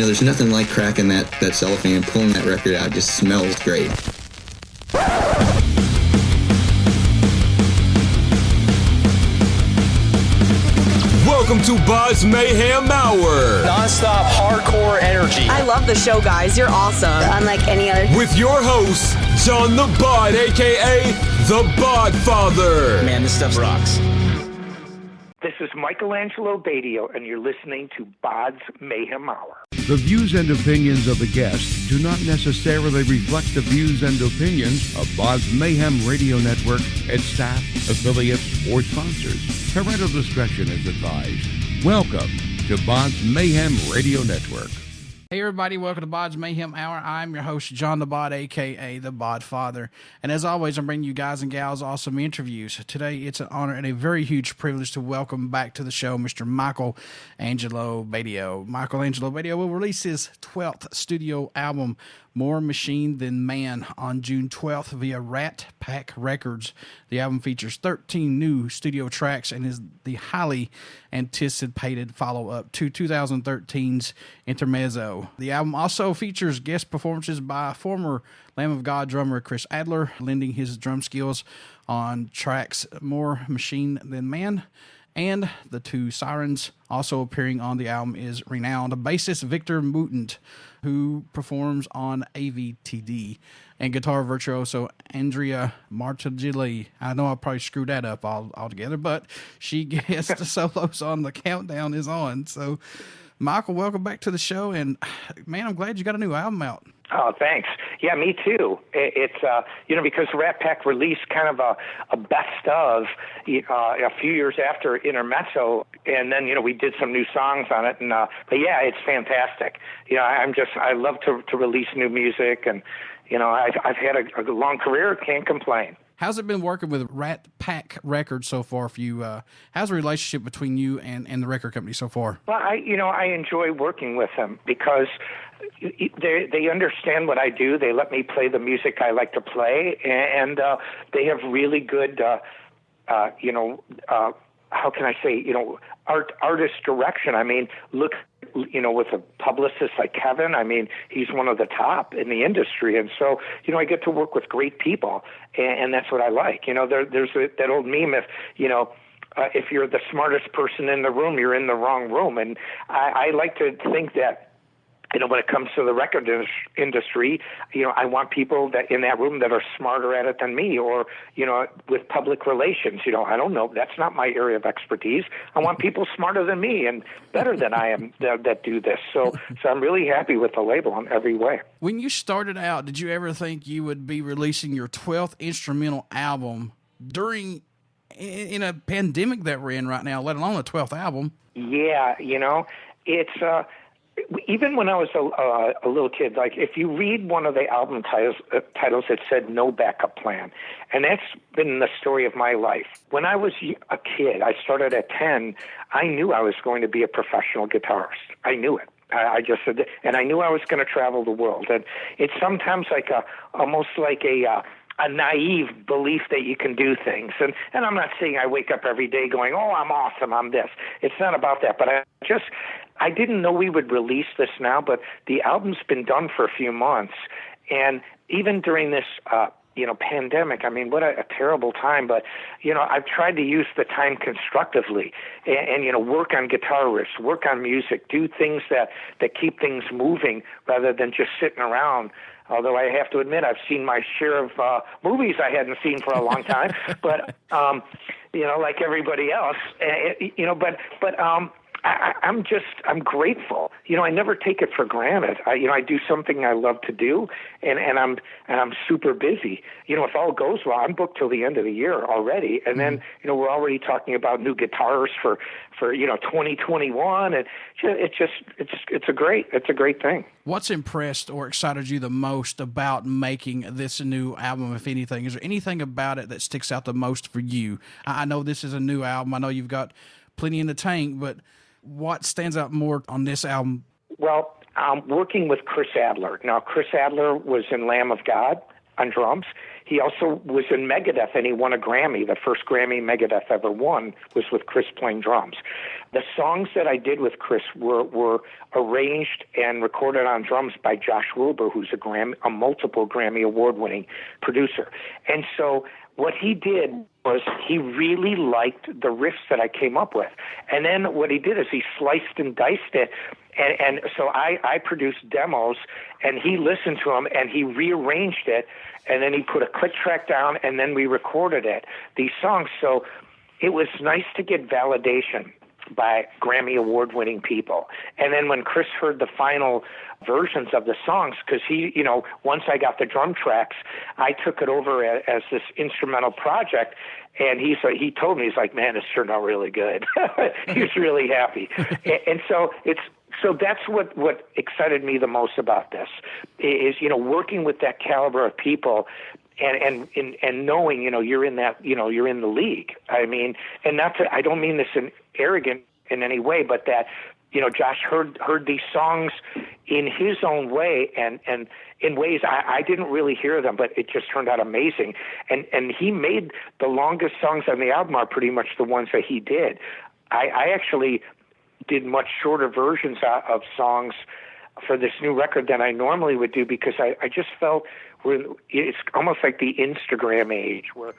There's nothing like cracking that cellophane and pulling that record out. It just smells great. Welcome to BODS Mayhem Hour. Non-stop hardcore energy. I love the show, guys. You're awesome. Unlike any other. With your host, John the Bod, a.k.a. The Bod Father. Man, this stuff rocks. This is Michael Angelo Batio, and you're listening to BODS Mayhem Hour. The views and opinions of the guests do not necessarily reflect the views and opinions of BODS Mayhem Radio Network, its staff, affiliates, or sponsors. Parental discretion is advised. Welcome to BODS Mayhem Radio Network. Hey everybody, welcome to BODS Mayhem Hour. I'm your host, John the Bod, a.k.a. The Bod Father. And as always, I'm bringing you guys and gals awesome interviews. Today, it's an honor and a very huge privilege to welcome back to the show Mr. Michael Angelo Batio. Michael Angelo Batio will release his 12th studio album, More Machine Than Man, on June 12th via Rat Pak Records. The album features 13 new studio tracks and is the highly anticipated follow-up to 2013's Intermezzo. The album also features guest performances by former Lamb of God drummer Chris Adler, lending his drum skills on tracks More Machine Than Man, and the two Sirens. Also appearing on the album is renowned bassist Victor Mutant, who performs on AVTD, and guitar virtuoso Andrea Martigilli. I know I probably screwed that up altogether, but she guest solos on The Countdown Is On. So, Michael, welcome back to the show, and man, I'm glad you got a new album out. Oh, thanks. Yeah, me too. It's because Rat Pak released kind of a best of a few years after Intermezzo, and then we did some new songs on it, and but yeah, it's fantastic. I love to release new music, and I've had a long career, can't complain. How's it been working with Rat Pak Records so far for you? How's the relationship between you and the record company so far? Well, I enjoy working with them because they understand what I do. They let me play the music I like to play, and they have really good, how can I say, artist direction. I mean, look, with a publicist like Kevin, I mean, he's one of the top in the industry. And so, I get to work with great people, and that's what I like. There's that old meme, if you're the smartest person in the room, you're in the wrong room. And I like to think that, when it comes to the record industry, I want people that in that room that are smarter at it than me, or, with public relations. I don't know. That's not my area of expertise. I want people smarter than me and better than I am that do this. So I'm really happy with the label in every way. When you started out, did you ever think you would be releasing your 12th instrumental album in a pandemic that we're in right now, let alone a 12th album? Yeah, it's... Even when I was a little kid, like if you read one of the album titles, it said "No Backup Plan," and that's been the story of my life. When I was a kid, I started at 10. I knew I was going to be a professional guitarist. I knew it. I just said, and I knew I was going to travel the world. And it's sometimes like almost like a naive belief that you can do things. And I'm not saying I wake up every day going, oh, I'm awesome, I'm this. It's not about that. But I didn't know we would release this now, but the album's been done for a few months. And even during this, pandemic, I mean, what a terrible time. But, I've tried to use the time constructively and work on guitar riffs, work on music, do things that keep things moving rather than just sitting around. Although I have to admit, I've seen my share of movies I hadn't seen for a long time, but like everybody else, I'm grateful. I never take it for granted. I do something I love to do, and I'm super busy. If all goes well, I'm booked till the end of the year already, and then we're already talking about new guitars for 2021, and it's a great thing. What's impressed or excited you the most about making this new album, if anything? Is there anything about it that sticks out the most for you? I know this is a new album. I know you've got plenty in the tank, but what stands out more on this album? Well, working with Chris Adler. Now, Chris Adler was in Lamb of God on drums. he also was in Megadeth, and he won a Grammy. The first Grammy Megadeth ever won was with Chris playing drums. The songs that I did with Chris were arranged and recorded on drums by Josh Wilbur, who's a multiple Grammy award-winning producer. And so what he did was he really liked the riffs that I came up with. And then what he did is he sliced and diced it. And so I produced demos, and he listened to them, and he rearranged it, and then he put a click track down, and then we recorded these songs. So it was nice to get validation by Grammy award-winning people. And then when Chris heard the final versions of the songs, because once I got the drum tracks, I took it over as this instrumental project, and he told me, he's like, man, it's turned out really good. He was really happy. And so that's what excited me the most about this is, working with that caliber of people and knowing, you're in that, you're in the league. I mean, and I don't mean this in arrogant in any way, but that, Josh heard these songs in his own way and in ways I didn't really hear them, but it just turned out amazing. And he made the longest songs on the album are pretty much the ones that he did. I actually did much shorter versions of songs for this new record than I normally would do, because I just felt it's almost like the Instagram age where,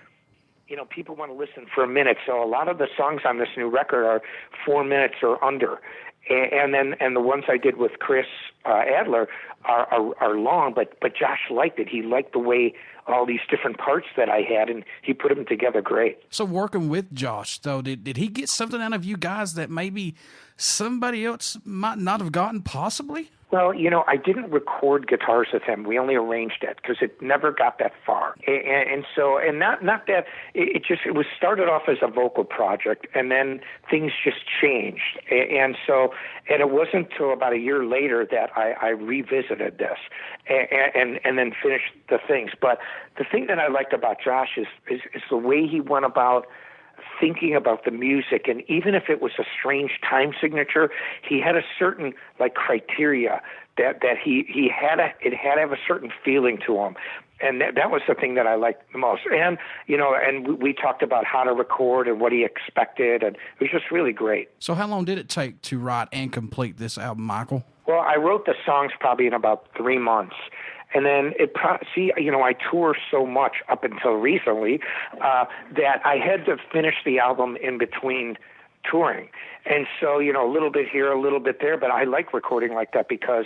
people want to listen for a minute. So a lot of the songs on this new record are 4 minutes or under. And the ones I did with Chris Adler are long, but Josh liked it. He liked the way all these different parts that I had, and he put them together great. So working with Josh, though, did he get something out of you guys that maybe somebody else might not have gotten possibly? Well, I didn't record guitars with him. We only arranged it because it never got that far. And not that it was started off as a vocal project, and then things just changed. And it wasn't until about a year later that I revisited this and then finished the things. But the thing that I liked about Josh is the way he went about thinking about the music, and even if it was a strange time signature, he had a certain criteria that it had to have a certain feeling to him, and that was the thing that I liked the most. And and we talked about how to record and what he expected, and it was just really great. So how long did it take to write and complete this album, Michael? Well, I wrote the songs probably in about 3 months. And then I tour so much up until recently that I had to finish the album in between touring. And so, a little bit here, a little bit there, but I like recording like that because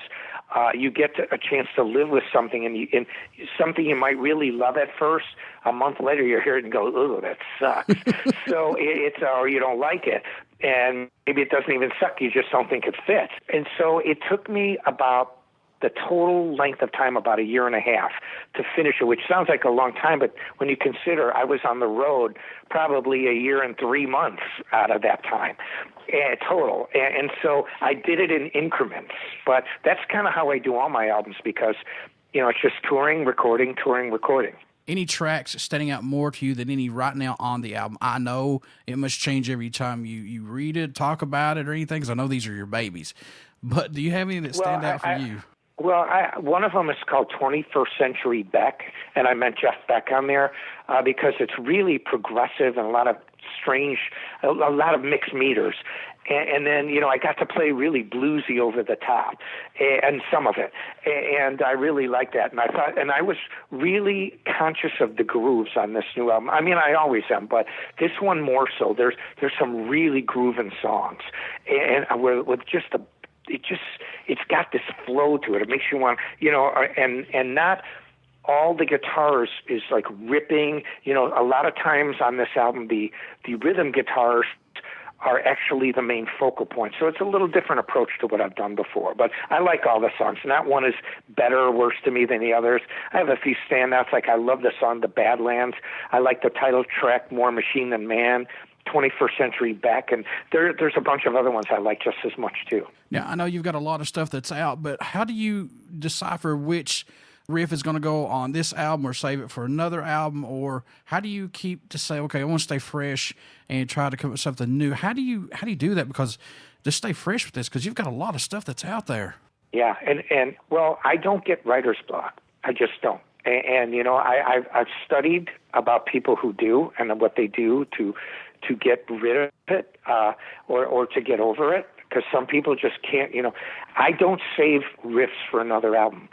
you get a chance to live with something, and something you might really love at first. A month later, you hear it and go, "Ooh, that sucks." So or you don't like it. And maybe it doesn't even suck. You just don't think it fits. And so it took me about the total length of time, about a year and a half to finish it, which sounds like a long time, but when you consider I was on the road probably a year and 3 months out of that time total. And so I did it in increments, but that's kind of how I do all my albums because, it's just touring, recording. Any tracks standing out more to you than any right now on the album? I know it must change every time you read it, talk about it, or anything, because I know these are your babies. But do you have any that stand out for you? Well, one of them is called 21st Century Beck, and I meant Jeff Beck on there because it's really progressive and a lot of mixed meters. And then, I got to play really bluesy over the top and some of it. And I really liked that. And I was really conscious of the grooves on this new album. I mean, I always am, but this one more so. There's some really grooving songs and with just it's got this flow to it. It makes you want, and not all the guitars is like ripping. A lot of times on this album, the rhythm guitars are actually the main focal point. So it's a little different approach to what I've done before. But I like all the songs. Not one is better or worse to me than the others. I have a few standouts. Like I love the song The Badlands. I like the title track More Machine Than Man. 21st Century Beck, and there's a bunch of other ones I like just as much too. Now, I know you've got a lot of stuff that's out, but how do you decipher which riff is going to go on this album or save it for another album, or how do you keep to say, okay, I want to stay fresh and try to come up with something new? How do you do that? Because to stay fresh with this, because you've got a lot of stuff that's out there. Yeah, and well, I don't get writer's block. I just don't. And you know, I've studied about people who do and what they do to get rid of it or to get over it, because some people just can't. You know, I don't save riffs for another album.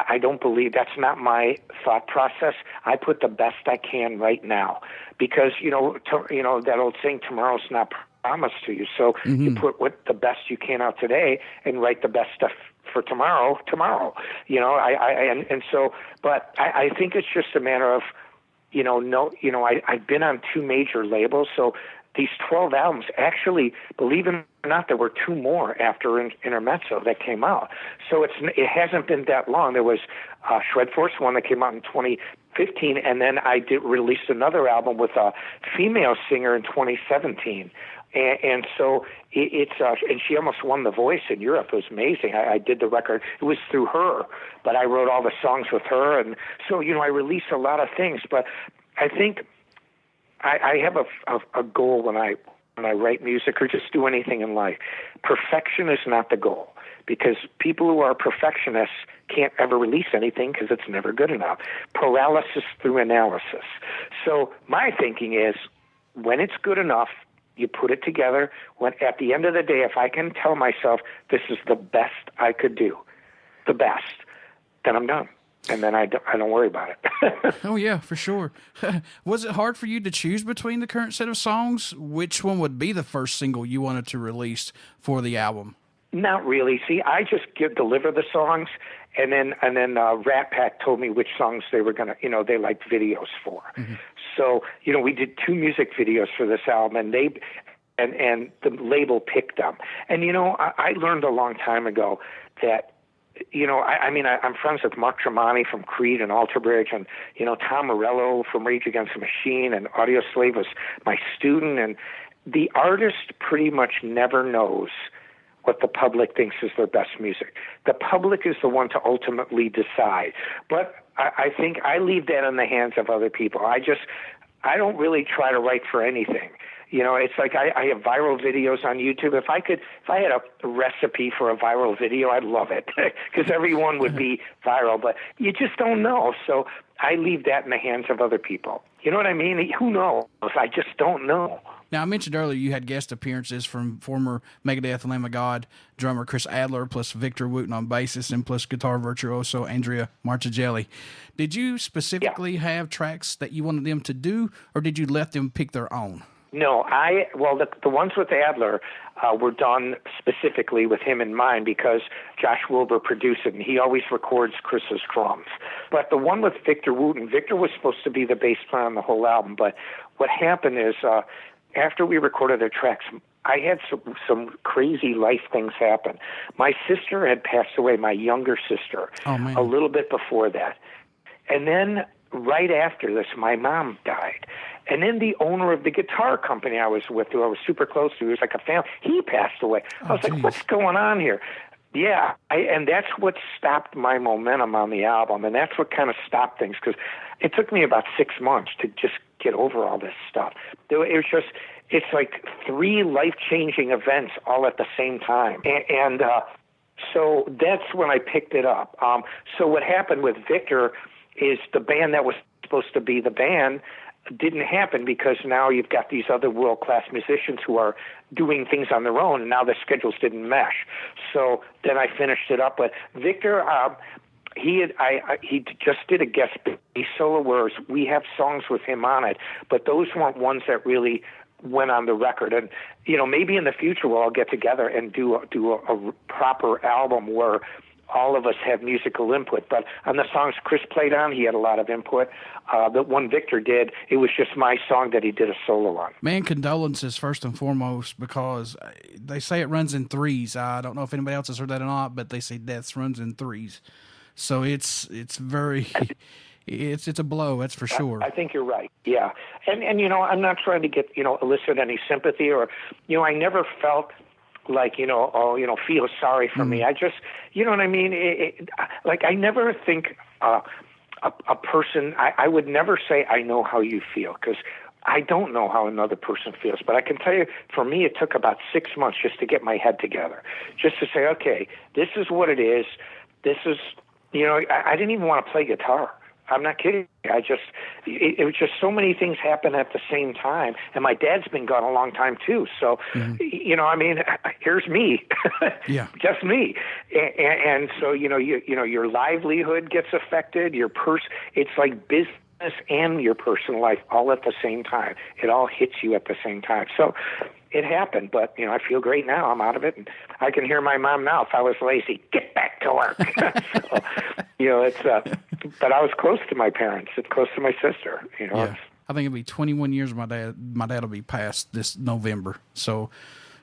I don't believe, that's not my thought process. I put the best I can right now, because you know that old saying, tomorrow's not promised to you. So you put the best you can out today and write the best stuff for tomorrow. You know, but I think it's just a matter of, I've been on 2 major labels, so these 12 albums, actually, believe it or not, there were 2 more after Intermezzo that came out. So it hasn't been that long. There was Shred Force 1 that came out in 2015, and then I released another album with a female singer in 2017. And so and she almost won The Voice in Europe. It was amazing. I did the record. It was through her, but I wrote all the songs with her. And so, I released a lot of things, but I think I have a goal when I write music or just do anything in life. Perfection is not the goal, because people who are perfectionists can't ever release anything because it's never good enough. Paralysis through analysis. So my thinking is, when it's good enough, you put it together. When at the end of the day, if I can tell myself this is the best I could do, the best, then I'm done. And then I don't worry about it. Oh, yeah, for sure. Was it hard for you to choose between the current set of songs? Which one would be the first single you wanted to release for the album? Not really. See, I just deliver the songs, and then Rat Pak told me which songs they were going to, they liked videos for. Mm-hmm. So, we did 2 music videos for this album, and and the label picked them. And, I learned a long time ago that, I'm friends with Mark Tremonti from Creed and Alter Bridge, and, Tom Morello from Rage Against the Machine, and Audio Slave was my student. And the artist pretty much never knows what the public thinks is their best music. The public is the one to ultimately decide. But I think I leave that in the hands of other people. I don't really try to write for anything. It's like I have viral videos on YouTube. If I had a recipe for a viral video, I'd love it, because everyone would be viral, but you just don't know. So I leave that in the hands of other people. You know what I mean? Who knows? I just don't know. Now, I mentioned earlier you had guest appearances from former Megadeth Lamb of God drummer Chris Adler, plus Victor Wooten on bassist, and plus guitar virtuoso Andrea Martigelli. Did you specifically have tracks that you wanted them to do, or did you let them pick their own? No, the ones with Adler were done specifically with him in mind, because Josh Wilbur produced it, and he always records Chris's drums. But the one with Victor Wooten, Victor was supposed to be the bass player on the whole album, but what happened is after we recorded their tracks, I had some crazy life things happen. My sister had passed away, my younger sister, a little bit before that. And then right after this, my mom died. And then the owner of the guitar company I was with, who I was super close to, he was like a family, he passed away. I was like, what's going on here? Yeah, and that's what stopped my momentum on the album, and that's what kind of stopped things, because it took me about 6 months to just get over all this stuff. It's like 3 life-changing events all at the same time. And so that's when I picked it up. So what happened with Victor is the band that was supposed to be the band didn't happen, because now you've got these other world-class musicians who are doing things on their own, and now their schedules didn't mesh. So then I finished it up. But Victor, he just did a guest bass solo, whereas we have songs with him on it, but those weren't ones that really went on the record. And maybe in the future we'll all get together and do a proper album where all of us have musical input. But on the songs Chris played on, he had a lot of input. The one Victor did, it was just my song that he did a solo on. Man, condolences first and foremost, because they say it runs in 3s. I don't know if anybody else has heard that or not, but they say death runs in 3s. So it's very... It's a blow, that's for sure. I think you're right, yeah. And I'm not trying to get, elicit any sympathy, or, I never felt like, feel sorry for me. I just, you know what I mean? I never think a person, I would never say I know how you feel, because I don't know how another person feels. But I can tell you, for me, it took about 6 months just to get my head together, just to say, okay, this is what it is. This is, I didn't even want to play guitar. I'm not kidding. It was just so many things happen at the same time. And my dad's been gone a long time too. So, here's me, Yeah. just me. And so, your livelihood gets affected, it's like business and your personal life all at the same time. It all hits you at the same time. So it happened, but I feel great now. I'm out of it, and I can hear my mom now. If I was lazy, get back to work. So, it's. But I was close to my parents. It's close to my sister. Yeah. I think it'll be 21 years. My dad will be passed this November. So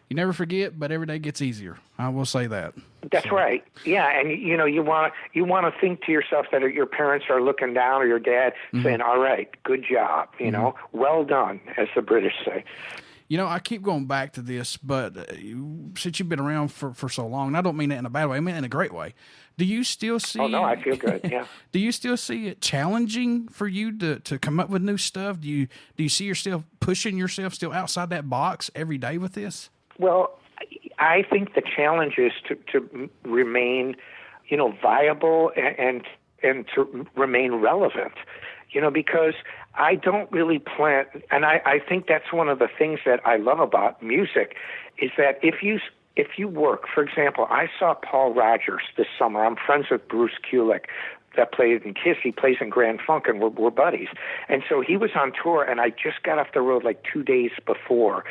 you never forget, but every day gets easier. I will say that. That's right. Yeah, and you want to think to yourself that your parents are looking down, or your dad saying, "All right, good job. Well done," as the British say. I keep going back to this, but since you've been around for so long, and I don't mean that in a bad way, I mean it in a great way. Do you still see... Oh, no, I feel good, yeah. Do you still see it challenging for you to come up with new stuff? Do you see yourself pushing yourself still outside that box every day with this? Well, I think the challenge is to remain, viable and to remain relevant, because I don't really plan, and I think that's one of the things that I love about music, is that if you work, for example, I saw Paul Rogers this summer. I'm friends with Bruce Kulick that played in Kiss. He plays in Grand Funk, and we're buddies. And so he was on tour, and I just got off the road like 2 days before,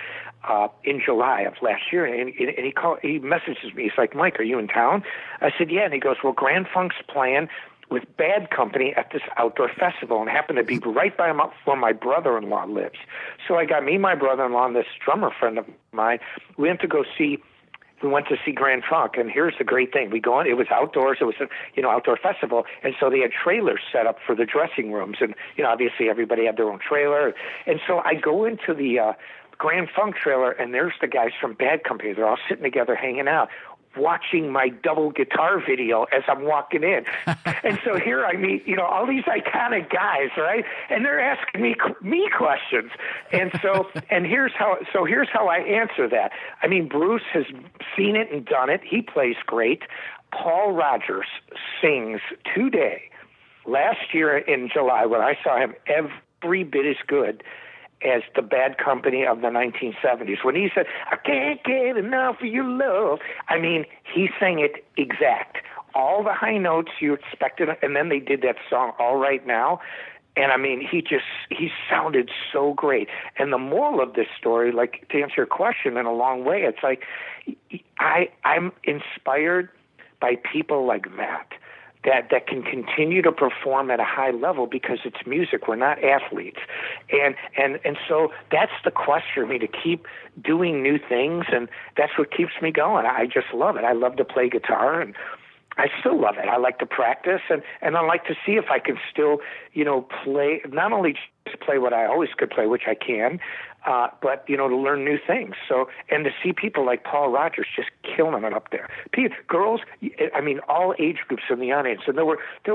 in July of last year, and he messages me. He's like, "Mike, are you in town?" I said, "Yeah." And he goes, "Well, Grand Funk's playing with Bad Company at this outdoor festival, and happened to be right by where my brother-in-law lives." So I got my brother-in-law, and this drummer friend of mine. We went to see Grand Funk, and here's the great thing. We go in, it was outdoors, it was a, outdoor festival, and so they had trailers set up for the dressing rooms, and, obviously everybody had their own trailer. And so I go into the Grand Funk trailer, and there's the guys from Bad Company. They're all sitting together hanging out, watching my double guitar video as I'm walking in. And so here I meet, all these iconic guys, right? And they're asking me questions. And so, here's how I answer that. I mean, Bruce has seen it and done it. He plays great. Paul Rogers sings today. Last year in July, when I saw him, every bit as good as the Bad Company of the 1970s. When he said, "I can't get enough of your love," I mean, he sang it exact. All the high notes you expected, and then they did that song, All Right Now, and I mean, he sounded so great. And the moral of this story, like, to answer your question in a long way, it's like, I'm inspired by people like that can continue to perform at a high level because it's music. We're not athletes. And so that's the quest for me, to keep doing new things, and that's what keeps me going. I just love it. I love to play guitar, and I still love it. I like to practice, and I like to see if I can still, play, not only just play what I always could play, which I can, but, to learn new things. So, and to see people like Paul Rogers just killing it up there. Girls, I mean, all age groups in the audience. And there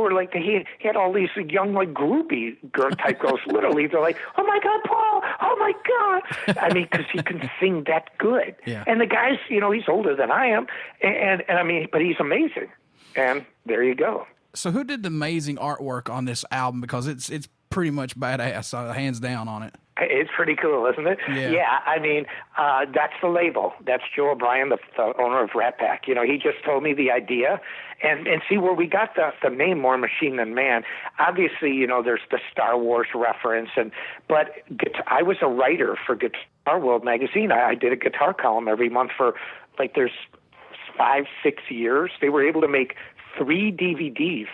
were like, he had all these young, like, groupie type girls. Literally, they're like, "Oh my God, Paul! Oh my God!" I mean, because he can sing that good. Yeah. And the guy's, he's older than I am. And I mean, but he's amazing. And there you go. So who did the amazing artwork on this album? Because it's pretty much badass, hands down on it. It's pretty cool, isn't it? Yeah. I mean, that's the label. That's Joe O'Brien, the owner of Rat Pak. He just told me the idea. And see, where we got the name More Machine Than Man, obviously, there's the Star Wars reference. But I was a writer for Guitar World magazine. I did a guitar column every month for, like, there's 5-6 years. They were able to make 3 DVDs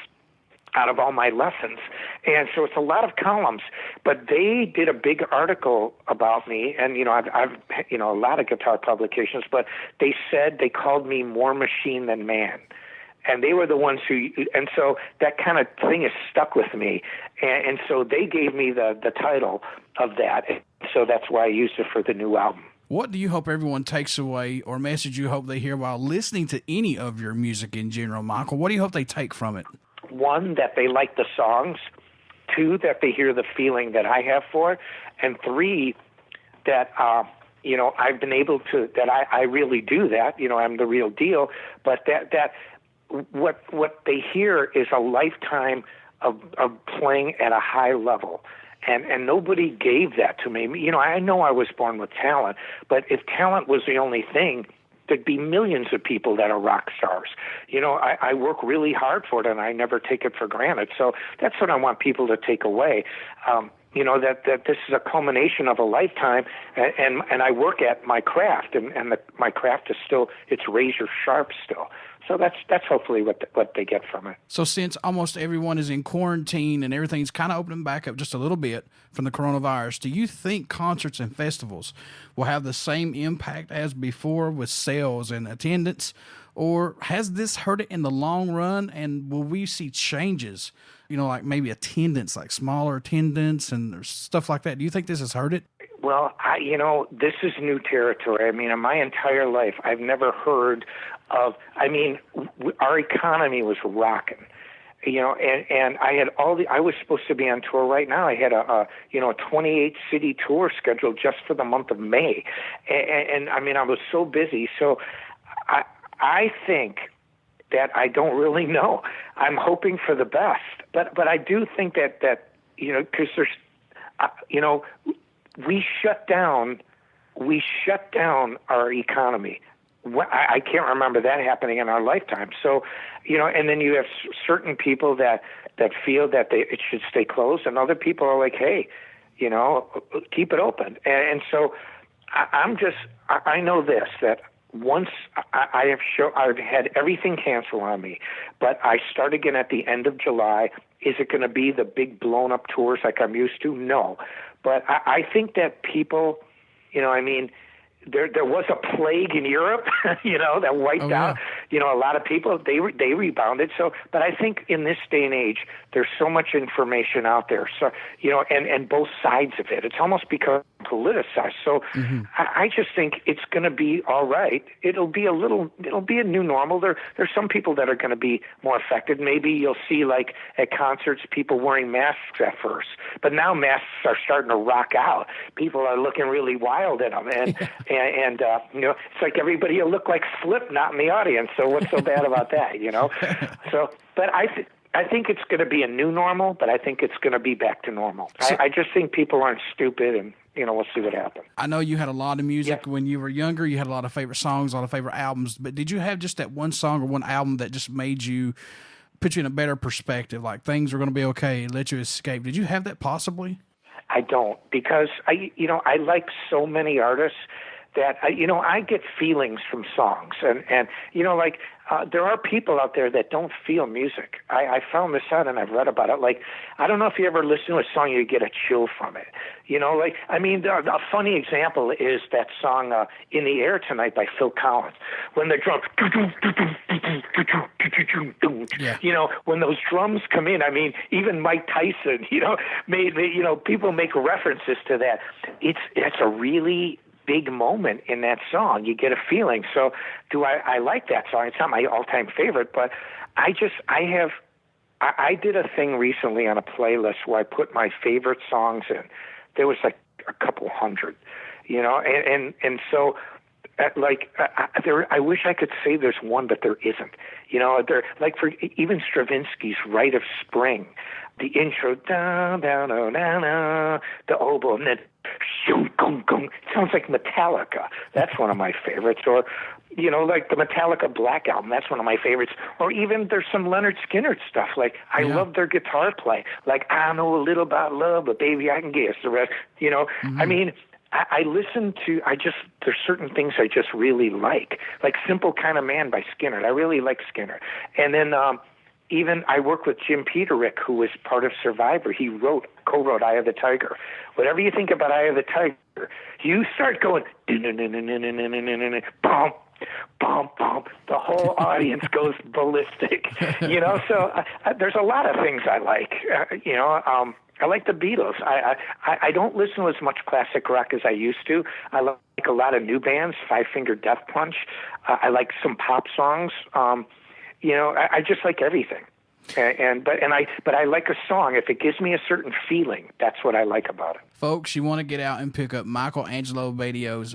out of all my lessons. And so it's a lot of columns, but they did a big article about me, and, I've a lot of guitar publications, but they said they called me More Machine Than Man. And they were the ones and so that kind of thing is stuck with me. And so they gave me the title of that. So that's why I used it for the new album. What do you hope everyone takes away, or message you hope they hear while listening to any of your music in general, Michael? What do you hope they take from it? 1, that they like the songs. 2, that they hear the feeling that I have for it. And 3, that, I've been able to, that I really do that. I'm the real deal. But that what they hear is a lifetime of playing at a high level. And nobody gave that to me. You know I was born with talent, but if talent was the only thing, there'd be millions of people that are rock stars. You know, I work really hard for it, and I never take it for granted. So that's what I want people to take away. You know, that this is a culmination of a lifetime, and I work at my craft, and my craft is still, it's razor sharp still. So that's hopefully what they get from it. So since almost everyone is in quarantine and everything's kind of opening back up just a little bit from the coronavirus, do you think concerts and festivals will have the same impact as before with sales and attendance? Or has this hurt it in the long run, and will we see changes, you know, like maybe attendance, like smaller attendance and stuff like that? Do you think this has hurt it? Well, this is new territory. I mean, in my entire life, I've never heard of, our economy was rocking, you know, and I had I was supposed to be on tour right now. I had a 28 city tour scheduled just for the month of May. And I was so busy. So I think that I don't really know. I'm hoping for the best, but I do think that because there's, we shut down our economy. I can't remember that happening in our lifetime. So, and then you have certain people that feel that it should stay closed, and other people are like, hey, keep it open. And so I know this, that once I've had everything canceled on me, but I start again at the end of July. Is it going to be the big blown up tours like I'm used to? No. But I think that people, there was a plague in Europe, that wiped out, a lot of people. They rebounded. So, but I think in this day and age, there's so much information out there. So, and both sides of it. It's almost become politicized. So, I just think it's going to be all right. It'll be a new normal. There's some people that are going to be more affected. Maybe you'll see, like at concerts, people wearing masks at first, but now masks are starting to rock out. People are looking really wild in them, and it's like everybody will look like Slipknot in the audience. So what's so bad about that? So, but I think it's going to be a new normal, but I think it's going to be back to normal. I just think people aren't stupid, and we'll see what happens. I know you had a lot of music when you were younger. You had a lot of favorite songs, a lot of favorite albums. But did you have just that one song or one album that just made you, put you in a better perspective, like things are going to be okay, let you escape? Did you have that possibly? I don't, because I like so many artists that I get feelings from songs, and there are people out there that don't feel music. I found this out, and I've read about it. Like, I don't know if you ever listen to a song, you get a chill from it. A funny example is that song "In the Air Tonight" by Phil Collins. When the drums, when those drums come in, even Mike Tyson, people make references to that. It's a really big moment in that song. You get a feeling. So I like that song. It's not my all-time favorite, but I did a thing recently on a playlist where I put my favorite songs in. There was like a couple hundred, and so I wish I could say there's one, but there isn't. There, like for even Stravinsky's Rite of Spring, the intro, down, down, down, down, the oboe, and then shoom, gong, gong. It sounds like Metallica. That's one of my favorites. Or, like the Metallica Black Album. That's one of my favorites. Or even there's some Leonard Skinner stuff. Like, I love their guitar play. Like, I know a little about love, but baby, I can guess the rest. I listen to, there's certain things I just really like Simple Kind of Man by Skinner. I really like Skinner. And then, even I work with Jim Peterick, who was part of Survivor. He co-wrote Eye of the Tiger. Whatever you think about Eye of the Tiger, you start going, bum, bum, bum. The whole audience goes ballistic. So there's a lot of things I like. I like the Beatles. I don't listen to as much classic rock as I used to. I like a lot of new bands, Five Finger Death Punch. I like some pop songs. I just like everything. But I like a song. If it gives me a certain feeling, that's what I like about it. Folks, you want to get out and pick up Michael Angelo Batio's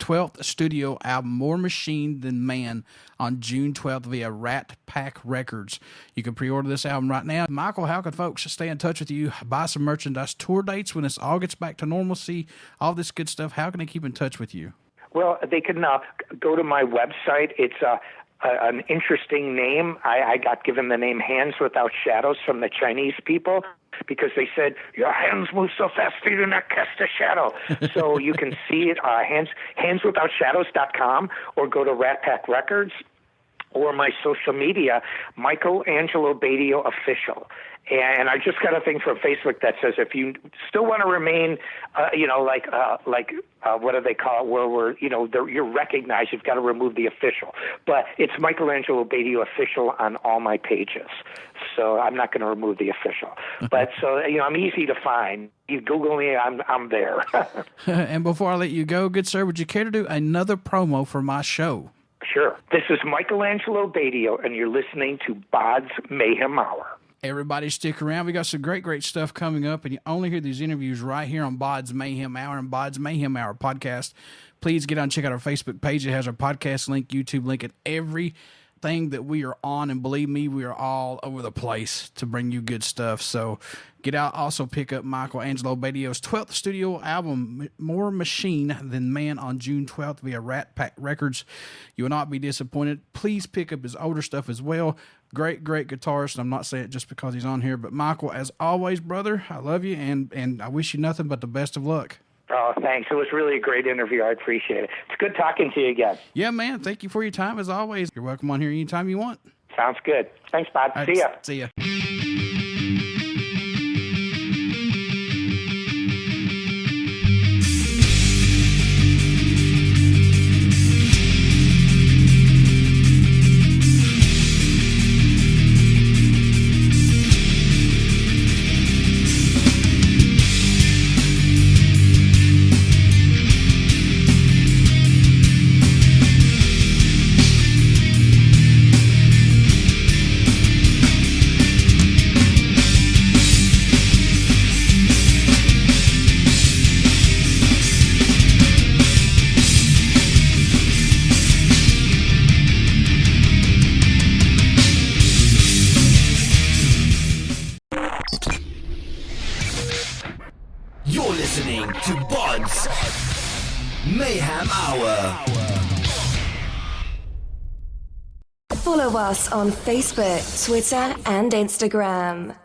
12th studio album, More Machine Than Man, on June 12th via Rat Pak Records. You can pre-order this album right now. Michael, how can folks stay in touch with you, buy some merchandise, tour dates when this all gets back to normalcy, all this good stuff? How can they keep in touch with you? Well, they can go to my website. It's an interesting name. I got given the name Hands Without Shadows from the Chinese people because they said, your hands move so fast you do not cast a shadow. So you can see it, handswithoutshadows.com, or go to Rat Pak Records, or my social media, Michael Angelo Batio Official. And I just got a thing from Facebook that says if you still want to remain, what do they call it, where you're recognized, you've got to remove the official. But it's Michael Angelo Batio Official on all my pages. So I'm not going to remove the official. But so, I'm easy to find. You Google me, I'm there. And before I let you go, good sir, would you care to do another promo for my show? Sure. This is Michael Angelo Batio, and you're listening to BODS Mayhem Hour. Everybody stick around. We got some great stuff coming up, and you only hear these interviews right here on BODS Mayhem Hour and BODS Mayhem Hour podcast. Please get on and check out our Facebook page. It has our podcast link, YouTube link, and everything that we are on. And believe me, we are all over the place to bring you good stuff. So get out. Also pick up Michael Angelo Batio's 12th studio album, More Machine Than Man, on June 12th via Rat Pak Records. You will not be disappointed. Please pick up his older stuff as well. Great guitarist. I'm not saying it just because he's on here, but Michael, as always, brother, I love you, and I wish you nothing but the best of luck. Oh, thanks. It was really a great interview. I appreciate it. It's good talking to you again. Yeah, man. Thank you for your time, as always. You're welcome on here anytime you want. Sounds good. Thanks, Bob. See ya. See ya. You're listening to BODS Mayhem Hour. Follow us on Facebook, Twitter, and Instagram.